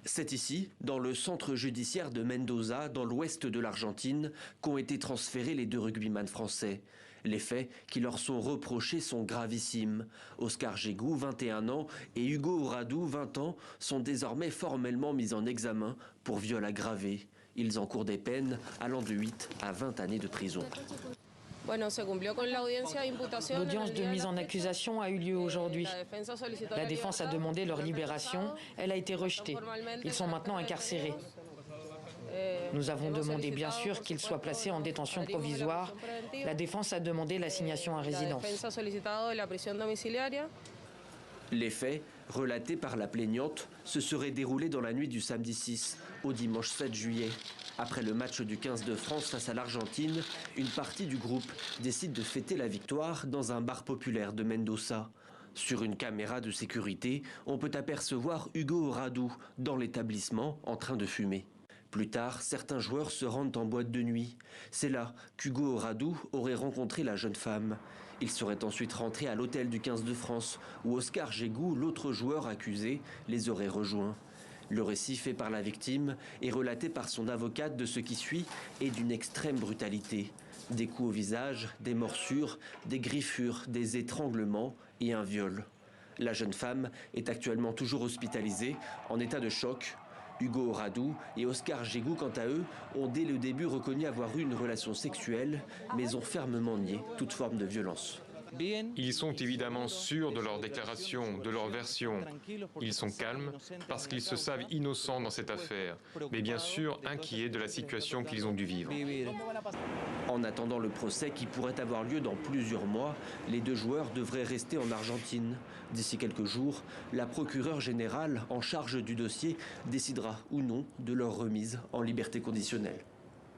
C'est ici, dans le centre judiciaire de Mendoza, dans l'ouest de l'Argentine, qu'ont été transférés les deux rugbyman français. Les faits qui leur sont reprochés sont gravissimes. Oscar Gégou, 21 ans, et Hugo Ouradou, 20 ans, sont désormais formellement mis en examen pour viol aggravé. Ils encourent des peines allant de 8 à 20 années de prison. L'audience de mise en accusation a eu lieu aujourd'hui. La défense a demandé leur libération. Elle a été rejetée. Ils sont maintenant incarcérés. Nous avons demandé bien sûr qu'ils soient placés en détention provisoire. La défense a demandé l'assignation à résidence. Les faits, relatés par la plaignante, se seraient déroulés dans la nuit du samedi 6 au dimanche 7 juillet. Après le match du 15 de France face à l'Argentine, une partie du groupe décide de fêter la victoire dans un bar populaire de Mendoza. Sur une caméra de sécurité, on peut apercevoir Hugo Ouradou dans l'établissement en train de fumer. Plus tard, certains joueurs se rendent en boîte de nuit. C'est là qu'Hugo Ouradou aurait rencontré la jeune femme. Il serait ensuite rentré à l'hôtel du 15 de France, où Oscar Gégou, l'autre joueur accusé, les aurait rejoints. Le récit fait par la victime et relaté par son avocate de ce qui suit est d'une extrême brutalité. Des coups au visage, des morsures, des griffures, des étranglements et un viol. La jeune femme est actuellement toujours hospitalisée, en état de choc. Hugo Ouradou et Oscar Gégou, quant à eux, ont dès le début reconnu avoir eu une relation sexuelle, mais ont fermement nié toute forme de violence. Ils sont évidemment sûrs de leur déclaration, de leur version. Ils sont calmes parce qu'ils se savent innocents dans cette affaire, mais bien sûr inquiets de la situation qu'ils ont dû vivre. En attendant le procès qui pourrait avoir lieu dans plusieurs mois, les deux joueurs devraient rester en Argentine. D'ici quelques jours, la procureure générale en charge du dossier décidera ou non de leur remise en liberté conditionnelle.